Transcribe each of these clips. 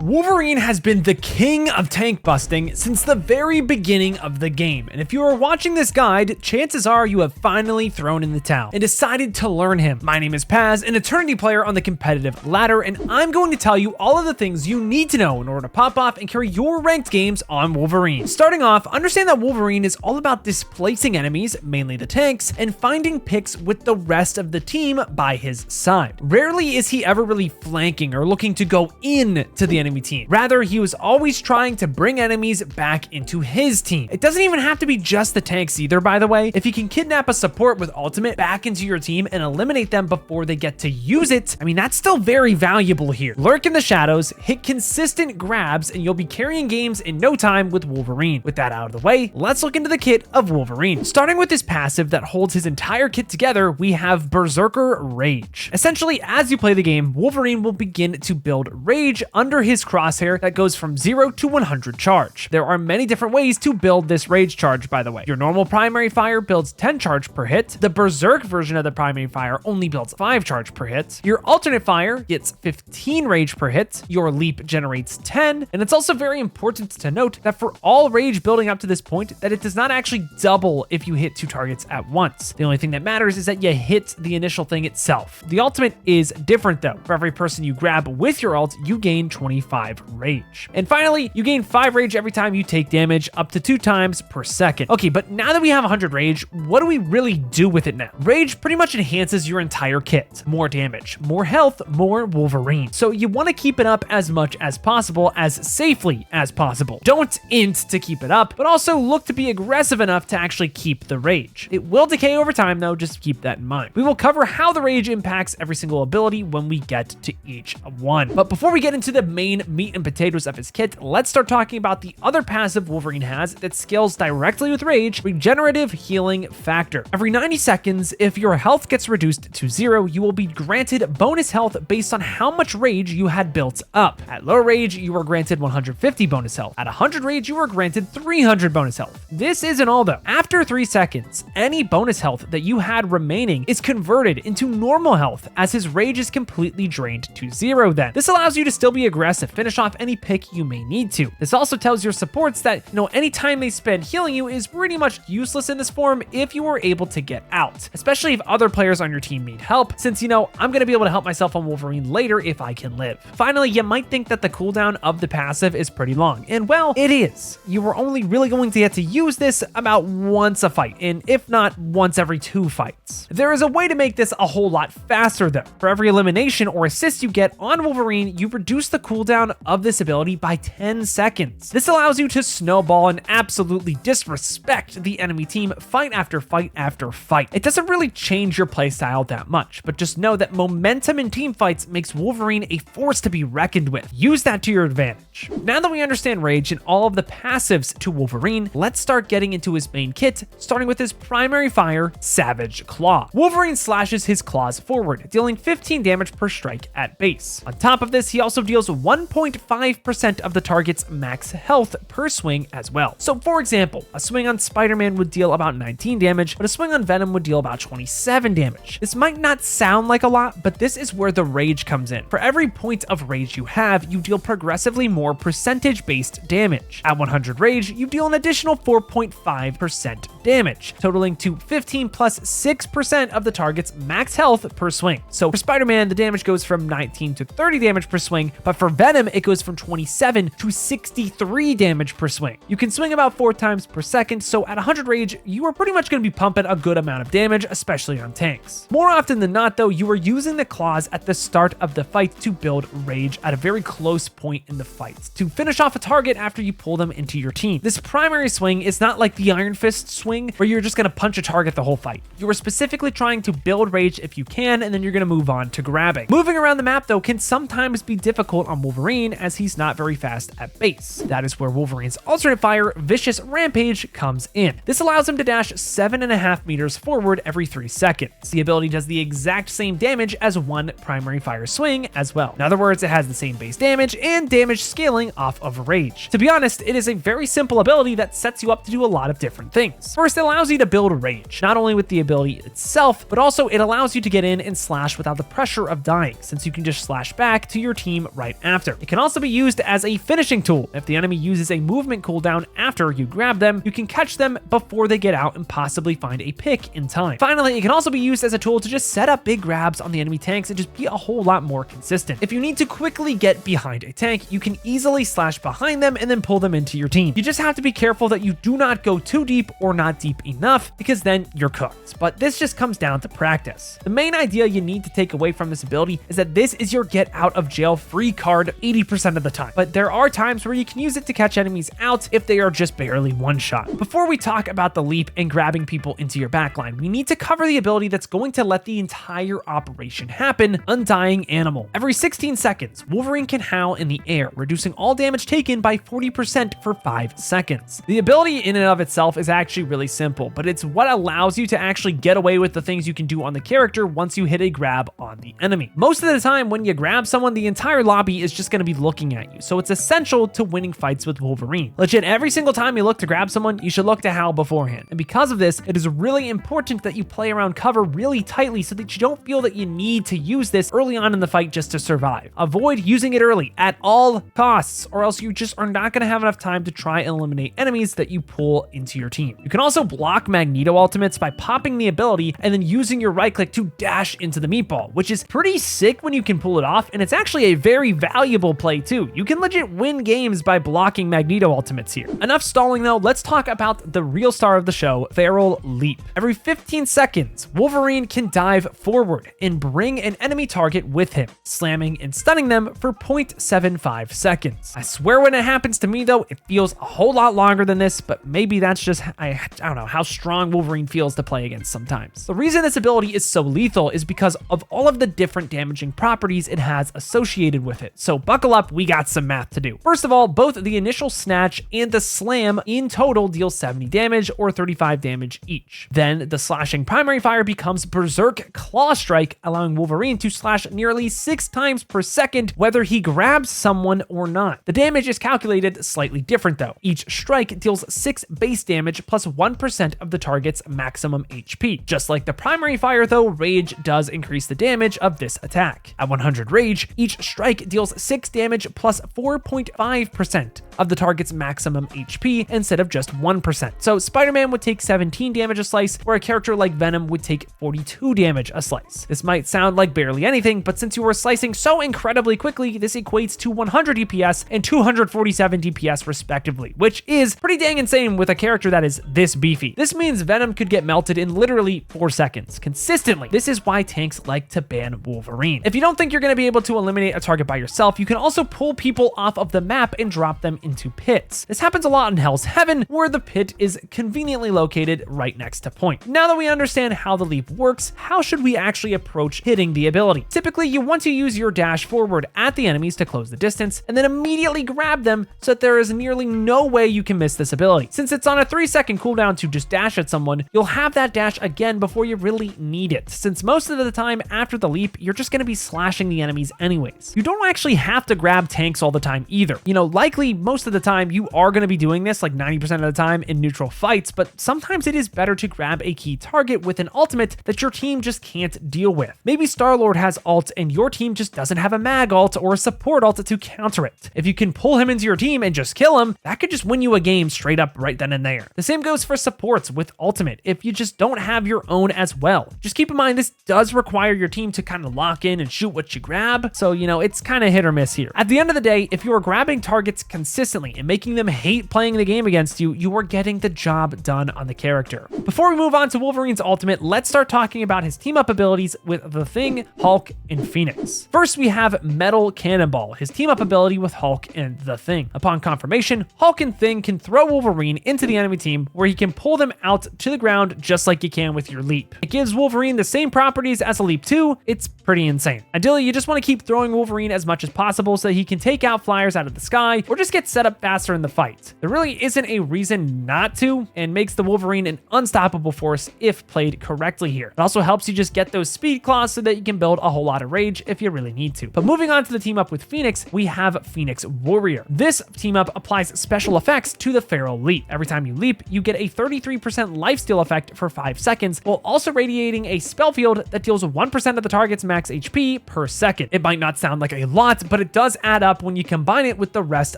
Wolverine has been the king of tank busting since the very beginning of the game, and if you are watching this guide, chances are you have finally thrown in the towel and decided to learn him. My name is Paz, an Eternity player on the competitive ladder, and I'm going to tell you all of the things you need to know in order to pop off and carry your ranked games on Wolverine. Starting off, understand that Wolverine is all about displacing enemies, mainly the tanks, and finding picks with the rest of the team by his side. Rarely is he ever really flanking or looking to go in to the enemy team. Rather, he was always trying to bring enemies back into his team. It doesn't even have to be just the tanks either, by the way. If you can kidnap a support with ultimate back into your team and eliminate them before they get to use it, I mean, that's still very valuable here. Lurk in the shadows, hit consistent grabs, and you'll be carrying games in no time with Wolverine. With that out of the way, let's look into the kit of Wolverine. Starting with his passive that holds his entire kit together, we have Berserker Rage. Essentially, as you play the game, Wolverine will begin to build rage under his crosshair that goes from 0 to 100 charge. There are many different ways to build this rage charge, by the way. Your normal primary fire builds 10 charge per hit. The Berserk version of the primary fire only builds 5 charge per hit. Your alternate fire gets 15 rage per hit. Your leap generates 10. And it's also very important to note that for all rage building up to this point, that it does not actually double if you hit 2 targets at once. The only thing that matters is that you hit the initial thing itself. The ultimate is different though. For every person you grab with your ult, you gain 25 rage. And finally, you gain 5 rage every time you take damage, up to 2 times per second. Okay, but now that we have 100 rage, what do we really do with it now? Rage pretty much enhances your entire kit. More damage, more health, more Wolverine. So you want to keep it up as much as possible, as safely as possible. Don't int to keep it up, but also look to be aggressive enough to actually keep the rage. It will decay over time though, just keep that in mind. We will cover how the rage impacts every single ability when we get to each one. But before we get into the main meat and potatoes of his kit, let's start talking about the other passive Wolverine has that scales directly with rage, Regenerative Healing Factor. Every 90 seconds, if your health gets reduced to 0, you will be granted bonus health based on how much rage you had built up. At low rage, you are granted 150 bonus health. At 100 rage, you are granted 300 bonus health. This isn't all though. After 3 seconds, any bonus health that you had remaining is converted into normal health as his rage is completely drained to 0 then. This allows you to still be aggressive, finish off any pick you may need to. This also tells your supports that, any time they spend healing you is pretty much useless in this form if you were able to get out, especially if other players on your team need help, since I'm going to be able to help myself on Wolverine later if I can live. Finally, you might think that the cooldown of the passive is pretty long, and well, it is. You are only really going to get to use this about once a fight, and if not, once every 2 fights. There is a way to make this a whole lot faster though. For every elimination or assist you get on Wolverine, you reduce the cooldown of this ability by 10 seconds. This allows you to snowball and absolutely disrespect the enemy team fight after fight after fight. It doesn't really change your playstyle that much, but just know that momentum in team fights makes Wolverine a force to be reckoned with. Use that to your advantage. Now that we understand rage and all of the passives to Wolverine, let's start getting into his main kit, starting with his primary fire, Savage Claw. Wolverine slashes his claws forward, dealing 15 damage per strike at base. On top of this, he also deals 1.5% of the target's max health per swing as well. So for example, a swing on Spider-Man would deal about 19 damage, but a swing on Venom would deal about 27 damage. This might not sound like a lot, but this is where the rage comes in. For every point of rage you have, you deal progressively more percentage-based damage. At 100 rage, you deal an additional 4.5% damage, totaling to 15 plus 6% of the target's max health per swing. So for Spider-Man, the damage goes from 19 to 30 damage per swing, but for Venom, it goes from 27 to 63 damage per swing. You can swing about 4 times per second, so at 100 rage, you are pretty much going to be pumping a good amount of damage, especially on tanks. More often than not though, you are using the claws at the start of the fight to build rage at a very close point in the fight, to finish off a target after you pull them into your team. This primary swing is not like the Iron Fist swing, where you're just going to punch a target the whole fight. You are specifically trying to build rage if you can, and then you're going to move on to grabbing. Moving around the map though can sometimes be difficult on Wolverine as he's not very fast at base. That is where Wolverine's alternate fire, Vicious Rampage, comes in. This allows him to dash 7.5 meters forward every 3 seconds. The ability does the exact same damage as one primary fire swing as well. In other words, it has the same base damage and damage scaling off of rage. To be honest, it is a very simple ability that sets you up to do a lot of different things. First, it allows you to build rage, not only with the ability itself, but also it allows you to get in and slash without the pressure of dying, since you can just slash back to your team right after. It can also be used as a finishing tool. If the enemy uses a movement cooldown after you grab them, you can catch them before they get out and possibly find a pick in time. Finally, it can also be used as a tool to just set up big grabs on the enemy tanks and just be a whole lot more consistent. If you need to quickly get behind a tank, you can easily slash behind them and then pull them into your team. You just have to be careful that you do not go too deep or not deep enough, because then you're cooked. But this just comes down to practice. The main idea you need to take away from this ability is that this is your get out of jail free card 80% of the time, but there are times where you can use it to catch enemies out if they are just barely one shot. Before we talk about the leap and grabbing people into your backline, we need to cover the ability that's going to let the entire operation happen, Undying Animal. Every 16 seconds, Wolverine can howl in the air, reducing all damage taken by 40% for 5 seconds. The ability in and of itself is actually really simple, but it's what allows you to actually get away with the things you can do on the character once you hit a grab on the enemy. Most of the time when you grab someone, the entire lobby is just going to be looking at you, so it's essential to winning fights with Wolverine. Legit, every single time you look to grab someone, you should look to howl beforehand. And because of this, it is really important that you play around cover really tightly so that you don't feel that you need to use this early on in the fight just to survive. Avoid using it early at all costs, or else you just are not going to have enough time to try and eliminate enemies that you pull into your team. You can also block Magneto ultimates by popping the ability and then using your right click to dash into the meatball, which is pretty sick when you can pull it off, and it's actually a very valuable play too. You can legit win games by blocking Magneto ultimates here. Enough stalling though, let's talk about the real star of the show, Feral Leap. Every 15 seconds, Wolverine can dive forward and bring an enemy target with him, slamming and stunning them for 0.75 seconds. I swear when it happens to me though, it feels a whole lot longer than this, but maybe that's just, I don't know, how strong Wolverine feels to play against sometimes. The reason this ability is so lethal is because of all of the different damaging properties it has associated with it. So buckle up, we got some math to do. First of all, both the initial snatch and the slam in total deal 70 damage or 35 damage each. Then the slashing primary fire becomes Berserk Claw Strike, allowing Wolverine to slash nearly 6 times per second whether he grabs someone or not. The damage is calculated slightly different though. Each strike deals 6 base damage plus 1% of the target's maximum HP. Just like the primary fire though, Rage does increase the damage of this attack. At 100 Rage, each strike deals 6 damage plus 4.5% of the target's maximum HP instead of just 1%. So Spider-Man would take 17 damage a slice, where a character like Venom would take 42 damage a slice. This might sound like barely anything, but since you are slicing so incredibly quickly, this equates to 100 DPS and 247 DPS respectively, which is pretty dang insane with a character that is this beefy. This means Venom could get melted in literally 4 seconds consistently. This is why tanks like to ban Wolverine. If you don't think you're going to be able to eliminate a target by yourself, you can also pull people off of the map and drop them into pits. This happens a lot in Hell's Heaven, where the pit is conveniently located right next to point. Now that we understand how the leap works, how should we actually approach hitting the ability? Typically, you want to use your dash forward at the enemies to close the distance, and then immediately grab them so that there is nearly no way you can miss this ability. Since it's on a 3-second cooldown to just dash at someone, you'll have that dash again before you really need it, since most of the time after the leap, you're just going to be slashing the enemies anyways. You don't actually have to grab tanks all the time either. You know, likely most of the time you are going to be doing this like 90% of the time in neutral fights, but sometimes it is better to grab a key target with an ultimate that your team just can't deal with. Maybe Star-Lord has ult and your team just doesn't have a mag ult or a support ult to counter it. If you can pull him into your team and just kill him, that could just win you a game straight up right then and there. The same goes for supports with ultimate if you just don't have your own as well. Just keep in mind this does require your team to kind of lock in and shoot what you grab, so you know it's kind of hit or miss here. At the end of the day, if you are grabbing targets consistently and making them hate playing the game against you, you are getting the job done on the character. Before we move on to Wolverine's ultimate, let's start talking about his team up abilities with the Thing, Hulk, and Phoenix. First, we have Metal Cannonball, his team up ability with Hulk and the Thing. Upon confirmation, Hulk and Thing can throw Wolverine into the enemy team, where he can pull them out to the ground just like you can with your leap. It gives Wolverine the same properties as a leap 2. It's pretty insane. Ideally, you just want to keep throwing Wolverine as much as possible so that he can take out flyers out of the sky or just get set up faster in the fight. There really isn't a reason not to, and makes the Wolverine an unstoppable force if played correctly here. It also helps you just get those speed claws so that you can build a whole lot of rage if you really need to. But moving on to the team up with Phoenix, we have Phoenix Warrior. This team up applies special effects to the Feral Leap. Every time you leap, you get a 33% lifesteal effect for 5 seconds, while also radiating a spell field that deals 1% of the target's max HP per second. It might not sound like a lot, but it does add up when you combine it with the rest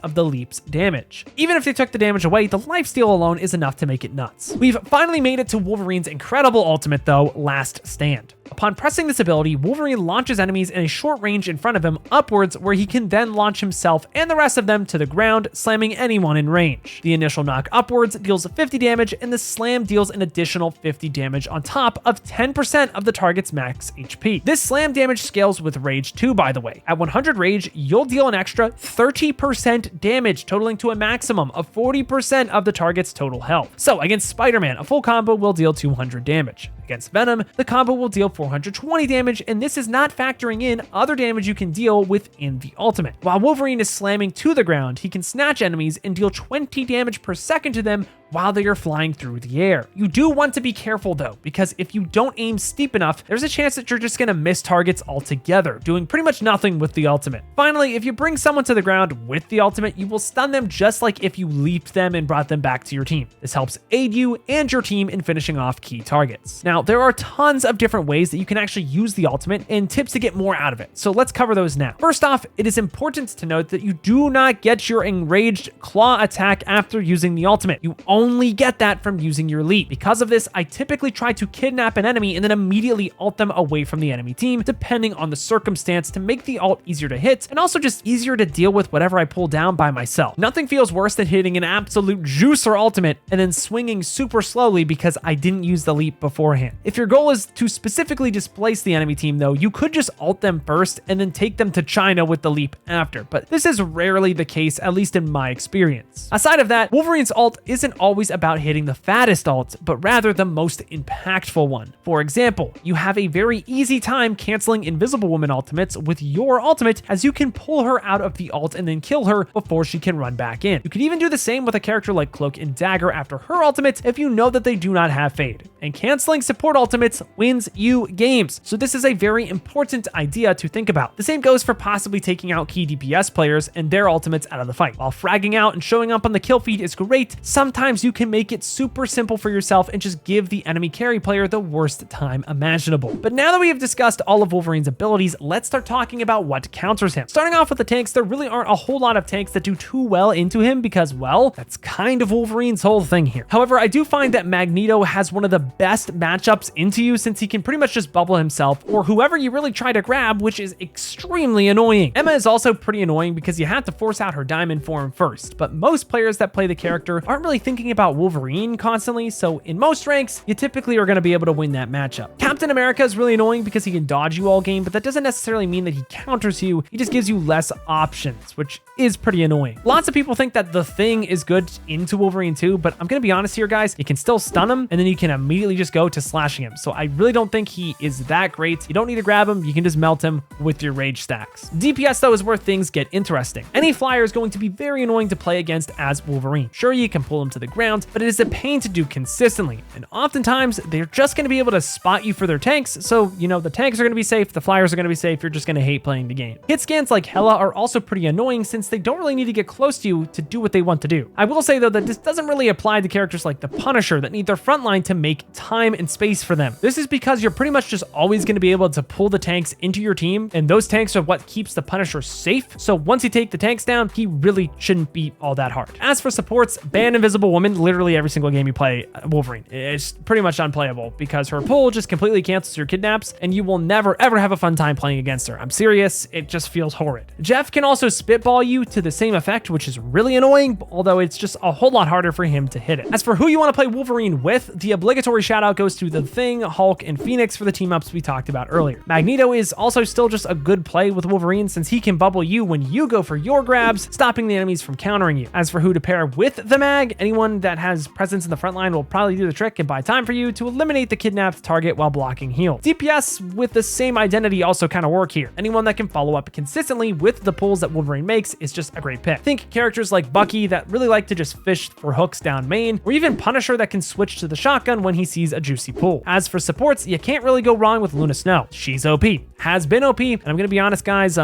of the leap's damage. Even if they took the damage away, the lifesteal alone is enough to make it nuts. We've finally made it to Wolverine's incredible ultimate though, Last Stand. Upon pressing this ability, Wolverine launches enemies in a short range in front of him upwards, where he can then launch himself and the rest of them to the ground, slamming anyone in range. The initial knock upwards deals 50 damage, and the slam deals an additional 50 damage on top of 10% of the target's max HP. This slam damage scales with Rage too, by the way. At 100 Rage, you'll deal an extra 30% damage, totaling to a maximum of 40% of the target's total health. So against Spider-Man, a full combo will deal 200 damage. Against Venom, the combo will deal 420 damage, and this is not factoring in other damage you can deal within the ultimate. While Wolverine is slamming to the ground, he can snatch enemies and deal 20 damage per second to them while they are flying through the air. You do want to be careful though, because if you don't aim steep enough, there's a chance that you're just gonna miss targets altogether, doing pretty much nothing with the ultimate. Finally, if you bring someone to the ground with the ultimate, you will stun them just like if you leaped them and brought them back to your team. This helps aid you and your team in finishing off key targets. Now, there are tons of different ways that you can actually use the ultimate and tips to get more out of it, so let's cover those now. First off, it is important to note that you do not get your enraged claw attack after using the ultimate. You only get that from using your leap. Because of this, I typically try to kidnap an enemy and then immediately ult them away from the enemy team, depending on the circumstance, to make the ult easier to hit and also just easier to deal with whatever I pull down by myself. Nothing feels worse than hitting an absolute juicer ultimate and then swinging super slowly because I didn't use the leap beforehand. If your goal is to specifically displace the enemy team though, you could just ult them first and then take them to China with the leap after, but this is rarely the case, at least in my experience. Aside of that, Wolverine's ult isn't always about hitting the fattest ult, but rather the most impactful one. For example, you have a very easy time canceling Invisible Woman ultimates with your ultimate, as you can pull her out of the ult and then kill her before she can run back in. You can even do the same with a character like Cloak and Dagger after her ultimate if you know that they do not have fade. And canceling support ultimates wins you games, so this is a very important idea to think about. The same goes for possibly taking out key DPS players and their ultimates out of the fight. While fragging out and showing up on the kill feed is great, sometimes you can make it super simple for yourself and just give the enemy carry player the worst time imaginable. But now that we have discussed all of Wolverine's abilities, let's start talking about what counters him. Starting off with the tanks, there really aren't a whole lot of tanks that do too well into him because, well, that's kind of Wolverine's whole thing here. However, I do find that Magneto has one of the best matchups into you, since he can pretty much just bubble himself or whoever you really try to grab, which is extremely annoying. Emma is also pretty annoying because you have to force out her diamond form first, but most players that play the character aren't really thinking about Wolverine constantly, so in most ranks, you typically are going to be able to win that matchup. Captain America is really annoying because he can dodge you all game, but that doesn't necessarily mean that he counters you. He just gives you less options, which is pretty annoying. Lots of people think that the Thing is good into Wolverine too, but I'm going to be honest here, guys. You can still stun him, and then you can immediately just go to slashing him. So I really don't think he is that great. You don't need to grab him. You can just melt him with your rage stacks. DPS though is where things get interesting. Any flyer is going to be very annoying to play against as Wolverine. Sure, you can pull him to the ground, but it is a pain to do consistently, and oftentimes they're just going to be able to spot you for their tanks, so you know the tanks are going to be safe, the flyers are going to be safe, you're just going to hate playing the game. Hit scans like Hela are also pretty annoying since they don't really need to get close to you to do what they want to do. I will say though that this doesn't really apply to characters like the Punisher that need their frontline to make time and space for them. This is because you're pretty much just always going to be able to pull the tanks into your team, and those tanks are what keeps the Punisher safe, so once you take the tanks down, he really shouldn't be all that hard. As for supports, ban Invisible Woman literally every single game you play Wolverine. It's pretty much unplayable because her pull just completely cancels your kidnaps, and you will never ever have a fun time playing against her. I'm serious, it just feels horrid. Jeff can also spitball you to the same effect, which is really annoying, although it's just a whole lot harder for him to hit it. As for who you want to play Wolverine with, the obligatory shout out goes to the Thing, Hulk, and Phoenix for the team ups we talked about earlier. Magneto is also still just a good play with Wolverine since he can bubble you when you go for your grabs, stopping the enemies from countering you. As for who to pair with the Mag, anyone that has presence in the front line will probably do the trick and buy time for you to eliminate the kidnapped target while blocking heal. DPS with the same identity also kind of work here. Anyone that can follow up consistently with the pulls that Wolverine makes is just a great pick. Think characters like Bucky that really like to just fish for hooks down main, or even Punisher that can switch to the shotgun when he sees a juicy pull. As for supports, you can't really go wrong with Luna Snow. She's OP, has been OP, and I'm gonna be honest guys,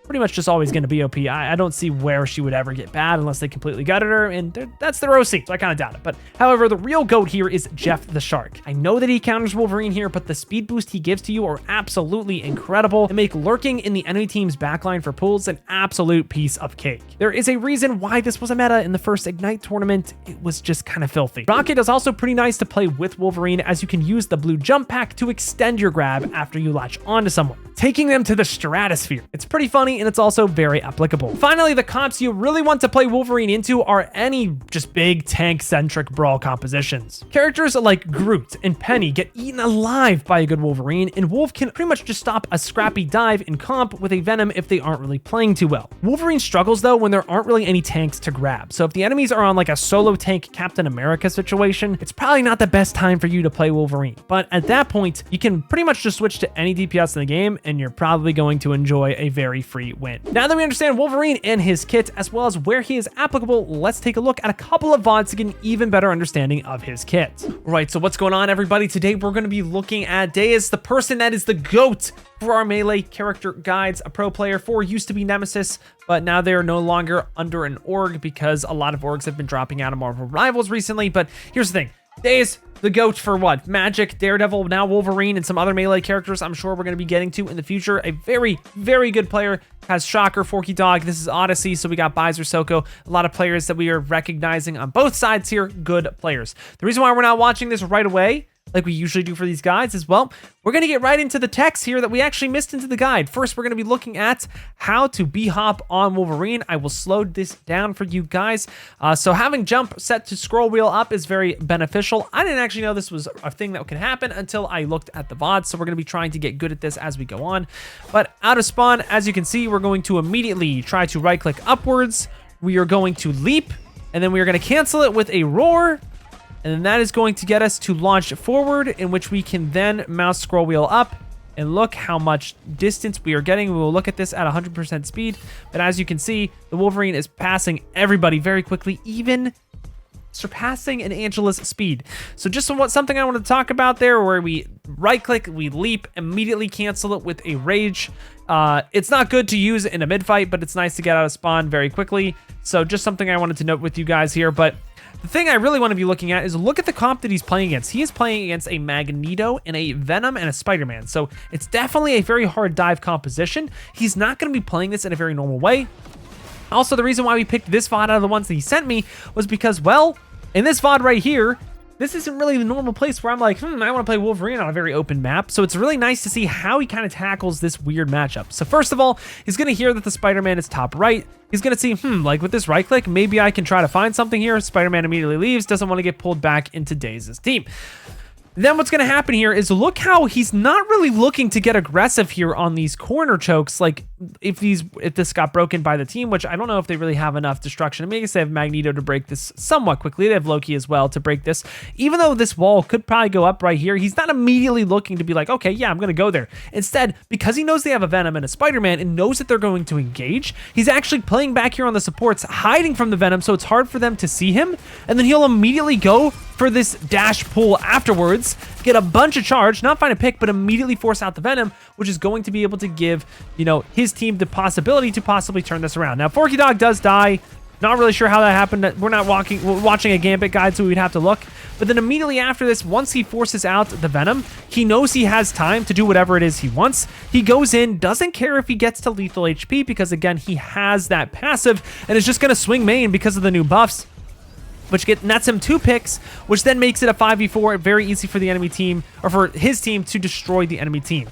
pretty much just always going to be OP. I don't see where she would ever get bad unless they completely gutted her, and that's their OC, so I kind of doubt it. But however, the real GOAT here is Jeff the Shark. I know that he counters Wolverine here, but the speed boost he gives to you are absolutely incredible and make lurking in the enemy team's backline for pulls an absolute piece of cake. There is a reason why this was a meta in the first Ignite tournament. It was just kind of filthy. Rocket is also pretty nice to play with Wolverine, as you can use the blue jump pack to extend your grab after you latch onto someone, taking them to the stratosphere. It's pretty funny, and it's also very applicable. Finally, the comps you really want to play Wolverine into are any just big tank-centric brawl compositions. Characters like Groot and Penny get eaten alive by a good Wolverine, and Wolf can pretty much just stop a scrappy dive in comp with a Venom if they aren't really playing too well. Wolverine struggles though when there aren't really any tanks to grab, so if the enemies are on like a solo tank Captain America situation, it's probably not the best time for you to play Wolverine. But at that point, you can pretty much just switch to any DPS in the game, and you're probably going to enjoy a very free win. Now that we understand Wolverine and his kit, as well as where he is applicable, let's take a look at a couple of VODs to get an even better understanding of his kit. Right, so what's going on, everybody? Today we're going to be looking at Daes, the person that is the GOAT for our melee character guides. A pro player for used to be Nemesis, but now they are no longer under an org because a lot of orgs have been dropping out of Marvel Rivals recently. But here's the thing. Daes, the GOAT for what? Magic, Daredevil, now Wolverine, and some other melee characters I'm sure we're going to be getting to in the future. A very, very good player. Has Shocker, Forky Dog. This is Odyssey, so we got Bizer Soko. A lot of players that we are recognizing on both sides here. Good players. The reason why we're not watching this right away, like we usually do for these guides, is, well, we're going to get right into the text here that we actually missed into the guide. First, we're going to be looking at how to B-hop on Wolverine. I will slow this down for you guys. So having jump set to scroll wheel up is very beneficial. I didn't actually know this was a thing that could happen until I looked at the VOD, so we're going to be trying to get good at this as we go on. But out of spawn, as you can see, we're going to immediately try to right-click upwards. We are going to leap, and then we are going to cancel it with a roar. And then that is going to get us to launch forward, in which we can then mouse scroll wheel up, and look how much distance we are getting. We will look at this at 100% speed. But as you can see, the Wolverine is passing everybody very quickly, even surpassing an Angela's speed. So just something I want to talk about there, where we right click, we leap, immediately cancel it with a rage. It's not good to use in a mid fight, but it's nice to get out of spawn very quickly. So just something I wanted to note with you guys here. But the thing I really want to be looking at is look at the comp that he's playing against. He is playing against a Magneto and a Venom and a Spider-Man. So it's definitely a very hard dive composition. He's not going to be playing this in a very normal way. Also, the reason why we picked this VOD out of the ones that he sent me was because, well, in this VOD right here, this isn't really the normal place where I'm like, I want to play Wolverine on a very open map. So it's really nice to see how he kind of tackles this weird matchup. So first of all, he's going to hear that the Spider-Man is top right. He's going to see, like with this right click, maybe I can try to find something here. Spider-Man immediately leaves, doesn't want to get pulled back into Daes' team. Then what's going to happen here is look how he's not really looking to get aggressive here on these corner chokes. Like if this got broken by the team, which I don't know if they really have enough destruction. I mean, I guess they have Magneto to break this somewhat quickly. They have Loki as well to break this. Even though this wall could probably go up right here, he's not immediately looking to be like, okay, yeah, I'm going to go there. Instead, because he knows they have a Venom and a Spider-Man and knows that they're going to engage, he's actually playing back here on the supports, hiding from the Venom, so it's hard for them to see him. And then he'll immediately go for this dash pull afterwards, get a bunch of charge, not find a pick, but immediately force out the Venom, which is going to be able to give, his team the possibility to possibly turn this around. Now, Forky Dog does die. Not really sure how that happened. We're not watching a Gambit guide, so we'd have to look. But then immediately after this, once he forces out the Venom, he knows he has time to do whatever it is he wants. He goes in, doesn't care if he gets to lethal HP, because again, he has that passive, and is just going to swing main because of the new buffs, which nets him 2 picks, which then makes it a 5v4, very easy for the enemy team, or for his team to destroy the enemy team.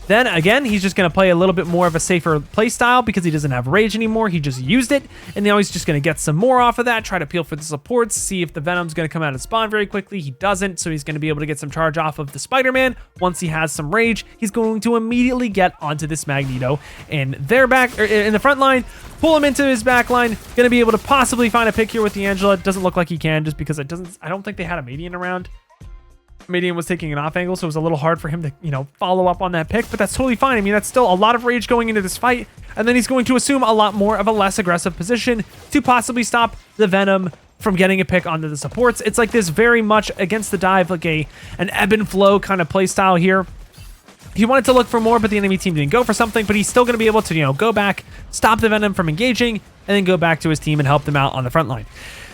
Then again, he's just going to play a little bit more of a safer play style because he doesn't have rage anymore. He just used it, and now he's just going to get some more off of that, try to peel for the supports, see if the Venom's going to come out and spawn very quickly. He doesn't, so he's going to be able to get some charge off of the Spider-Man. Once he has some rage, he's going to immediately get onto this Magneto in their back, or in the front line, pull him into his back line. Going to be able to possibly find a pick here with the Angela. Doesn't look like he can, just because I don't think they had a median around. Median was taking an off angle, so it was a little hard for him to, follow up on that pick, but that's totally fine. I mean, that's still a lot of rage going into this fight, and then he's going to assume a lot more of a less aggressive position to possibly stop the Venom from getting a pick onto the supports. It's like this very much against the dive, like an ebb and flow kind of play style here. He wanted to look for more, but the enemy team didn't go for something, but he's still going to be able to, go back, stop the Venom from engaging, and then go back to his team and help them out on the front line.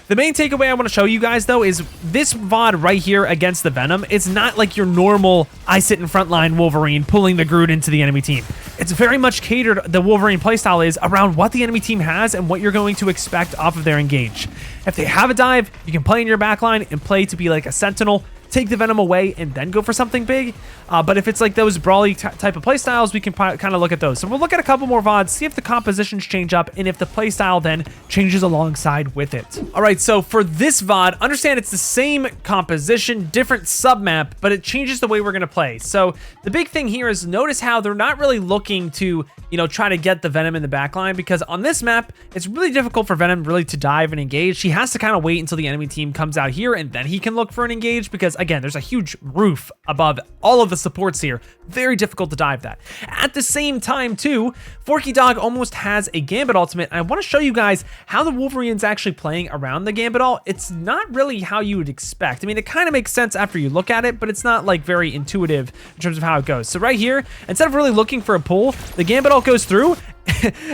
The main takeaway I want to show you guys, though, is this VOD right here against the Venom. It's not like your normal, I sit in frontline Wolverine pulling the Groot into the enemy team. It's very much catered, the Wolverine playstyle is, around what the enemy team has and what you're going to expect off of their engage. If they have a dive, you can play in your backline and play to be like a sentinel, take the Venom away, and then go for something big. But if it's like those brawly type of playstyles, we can kind of look at those. So we'll look at a couple more VODs, see if the compositions change up, and if the playstyle then changes alongside with it. All right, so for this VOD, understand it's the same composition, different submap, but it changes the way we're gonna play. So the big thing here is notice how they're not really looking to, try to get the Venom in the backline, because on this map, it's really difficult for Venom really to dive and engage. He has to kind of wait until the enemy team comes out here, and then he can look for an engage, because again, there's a huge roof above all of the supports here. Very difficult to dive that. At the same time, too, Forky Dog almost has a Gambit ultimate. I want to show you guys how the Wolverine's actually playing around the Gambit ult. It's not really how you would expect. I mean, it kind of makes sense after you look at it, but it's not like very intuitive in terms of how it goes. So right here, instead of really looking for a pull, the Gambit ult goes through,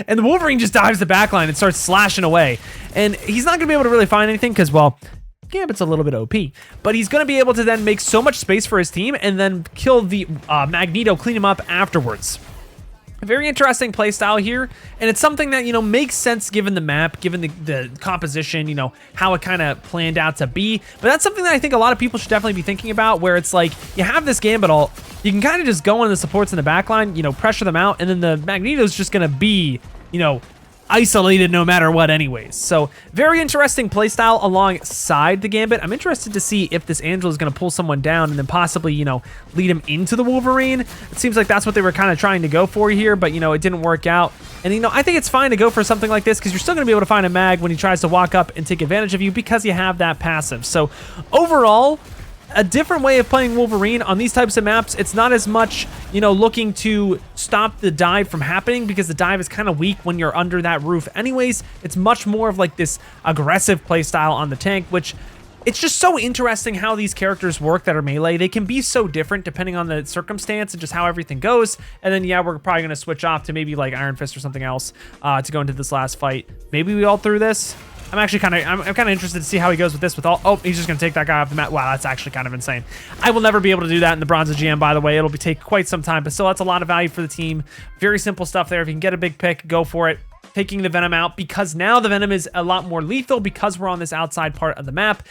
and the Wolverine just dives the backline and starts slashing away. And he's not going to be able to really find anything because, well, Gambit's a little bit OP, but he's going to be able to then make so much space for his team and then kill the Magneto, clean him up afterwards. A very interesting playstyle here, and it's something that, makes sense given the map, given the composition, how it kind of planned out to be. But that's something that I think a lot of people should definitely be thinking about, where it's like, you have this Gambit ult, you can kind of just go on the supports in the backline, pressure them out, and then the Magneto's just going to be, isolated no matter what anyways. So very interesting playstyle alongside the Gambit. I'm interested to see if this Angela is going to pull someone down and then possibly, lead him into the Wolverine. It seems like that's what they were kind of trying to go for here, but, it didn't work out. And, I think it's fine to go for something like this because you're still going to be able to find a mag when he tries to walk up and take advantage of you because you have that passive. So overall, a different way of playing Wolverine on these types of maps. It's not as much, looking to stop the dive from happening because the dive is kind of weak when you're under that roof anyways. It's much more of like this aggressive play style on the tank, which it's just so interesting how these characters work that are melee. They can be so different depending on the circumstance and just how everything goes. And then, yeah, we're probably going to switch off to maybe like Iron Fist or something else to go into this last fight. Maybe we all through this. I'm actually kind of interested to see how he goes with this. Oh, he's just gonna take that guy off the map. Wow, that's actually kind of insane. I will never be able to do that in the Bronze GM, by the way. It'll take quite some time, but still, that's a lot of value for the team. Very simple stuff there. If you can get a big pick, go for it. Taking the Venom out, because now the Venom is a lot more lethal because we're on this outside part of the map.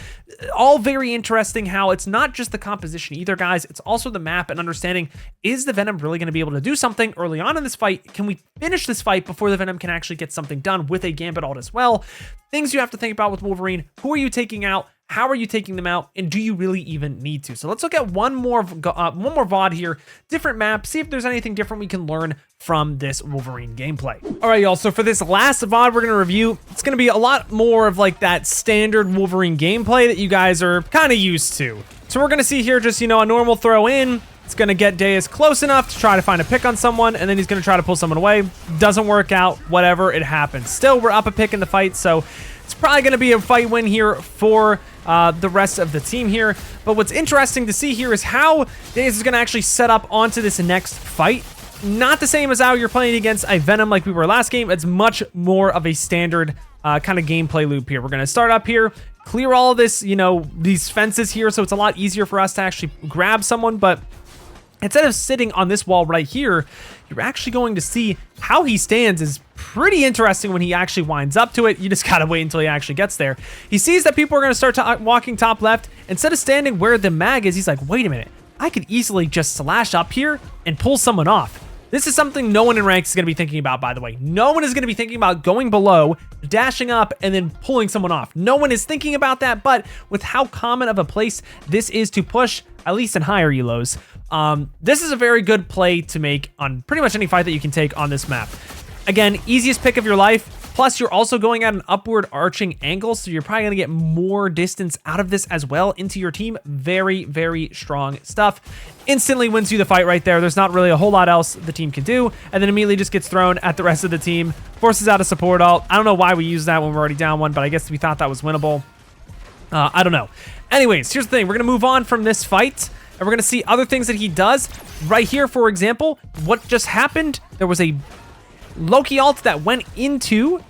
All very interesting how it's not just the composition either, guys. It's also the map and understanding, is the Venom really going to be able to do something early on in this fight? Can we finish this fight before the Venom can actually get something done with a Gambit ult as well? Things you have to think about with Wolverine. Who are you taking out? How are you taking them out? And do you really even need to? So let's look at one more VOD here. Different map. See if there's anything different we can learn from this Wolverine gameplay. All right, y'all. So for this last VOD we're going to review, it's going to be a lot more of like that standard Wolverine gameplay that you guys are kind of used to. So we're going to see here just, a normal throw in. It's going to get Daes close enough to try to find a pick on someone, and then he's going to try to pull someone away. Doesn't work out. Whatever, it happens. Still, we're up a pick in the fight, so it's probably going to be a fight win here for the rest of the team here. But what's interesting to see here is how Daes is going to actually set up onto this next fight. Not the same as how you're playing against a Venom like we were last game. It's much more of a standard kind of gameplay loop here. We're going to start up here, clear all of this, these fences here, so it's a lot easier for us to actually grab someone. But instead of sitting on this wall right here, you're actually going to see how he stands is pretty interesting when he actually winds up to it. You just gotta wait until he actually gets there. He sees that people are gonna start walking top left. Instead of standing where the mag is, he's like, wait a minute, I could easily just slash up here and pull someone off. This is something no one in ranks is going to be thinking about, by the way. No one is going to be thinking about going below, dashing up, and then pulling someone off. No one is thinking about that, but with how common of a place this is to push, at least in higher elos, this is a very good play to make on pretty much any fight that you can take on this map. Again, easiest pick of your life. Plus, you're also going at an upward arching angle, so you're probably going to get more distance out of this as well into your team. Very, very strong stuff. Instantly wins you the fight right there. There's not really a whole lot else the team can do, and then immediately just gets thrown at the rest of the team. Forces out a support ult. I don't know why we used that when we're already down one, but I guess we thought that was winnable. I don't know. Anyways, here's the thing. We're going to move on from this fight. And we're gonna see other things that he does. Right here, for example, what just happened, there was a Loki ult that went into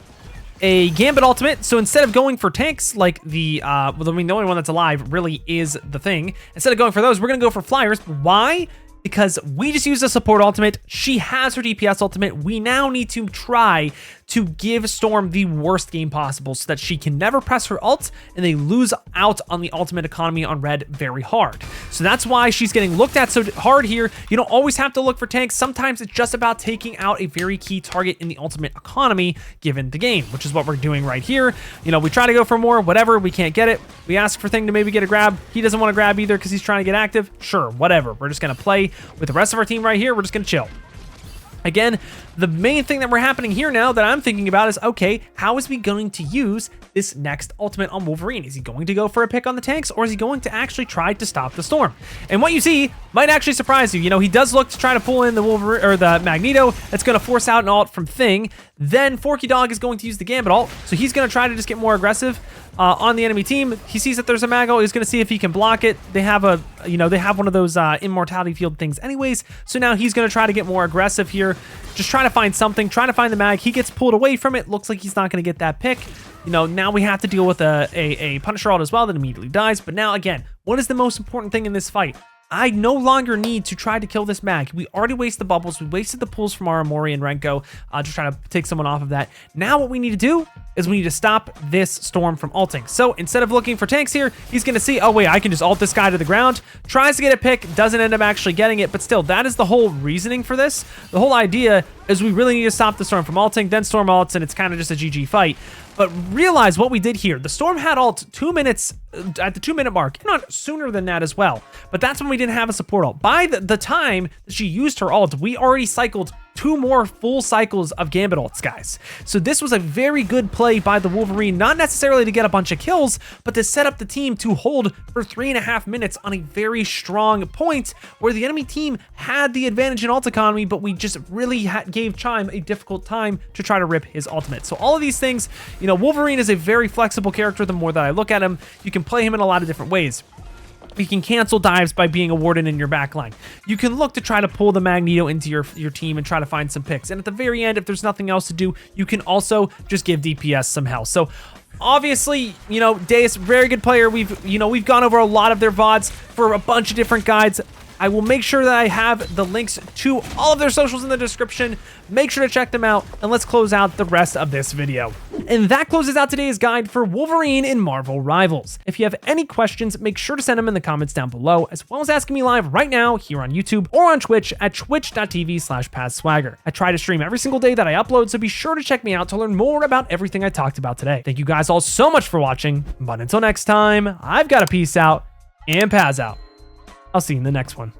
a Gambit ultimate. So instead of going for tanks like the the only one that's alive really is the Thing. Instead of going for those, we're gonna go for flyers. Why? Because we just used a support ultimate. She has her DPS ultimate. We now need to try to give Storm the worst game possible so that she can never press her ult and they lose out on the ultimate economy on red very hard. So that's why she's getting looked at so hard here. You don't always have to look for tanks. Sometimes it's just about taking out a very key target in the ultimate economy given the game, which is what we're doing right here. You know, we try to go for more, whatever, we can't get it. We ask for Thing to maybe get a grab. He doesn't want to grab either because he's trying to get active. Sure, whatever. We're just going to play with the rest of our team right here. We're just going to chill. Again, the main thing that we're happening here now that I'm thinking about is, okay, how is we going to use this next ultimate on Wolverine? Is he going to go for a pick on the tanks, or is he going to actually try to stop the Storm? And what you see might actually surprise you. You know, he does look to try to pull in the Wolverine or the Magneto. That's going to force out an ult from Thing. Then Forky Dog is going to use the Gambit ult, so he's going to try to just get more aggressive on the enemy team. He sees that there's a Mag ult. He's going to see if he can block it. They have a, you know, they have one of those immortality field things anyways. So now he's going to try to get more aggressive here. Just trying to find something, trying to find the Mag. He gets pulled away from it. Looks like he's not going to get that pick. You know, now we have to deal with a Punisher ult as well that immediately dies. But now, again, what is the most important thing in this fight? I no longer need to try to kill this Mag. We already wasted the bubbles. We wasted the pulls from our Amori and Renko, just trying to take someone off of that. Now what we need to do is we need to stop this Storm from ulting. So instead of looking for tanks here, he's going to see, oh wait, I can just ult this guy to the ground. Tries to get a pick, doesn't end up actually getting it, but still, that is the whole reasoning for this. The whole idea is we really need to stop the Storm from ulting, then Storm ults, and it's kind of just a GG fight. But realize what we did here. The Storm had ult 2 minutes at the 2-minute mark, not sooner than that as well. But that's when we didn't have a support ult. By the time that she used her ult, we already cycled 2 more full cycles of Gambit ults, guys. So this was a very good play by the Wolverine, not necessarily to get a bunch of kills, but to set up the team to hold for 3.5 minutes on a very strong point where the enemy team had the advantage in ult economy, but we just really gave Chime a difficult time to try to rip his ultimate. So all of these things, you know, Wolverine is a very flexible character. The more that I look at him, you can play him in a lot of different ways. You can cancel dives by being a Warden in your backline. You can look to try to pull the Magneto into your team and try to find some picks. And at the very end, if there's nothing else to do, you can also just give DPS some health. So obviously, you know, Daes, very good player. We've gone over a lot of their VODs for a bunch of different guides. I will make sure that I have the links to all of their socials in the description. Make sure to check them out, and let's close out the rest of this video. And that closes out today's guide for Wolverine in Marvel Rivals. If you have any questions, make sure to send them in the comments down below, as well as asking me live right now here on YouTube or on Twitch at twitch.tv/PazSwagger. I try to stream every single day that I upload, so be sure to check me out to learn more about everything I talked about today. Thank you guys all so much for watching, but until next time, I've got to peace out and Paz out. I'll see you in the next one.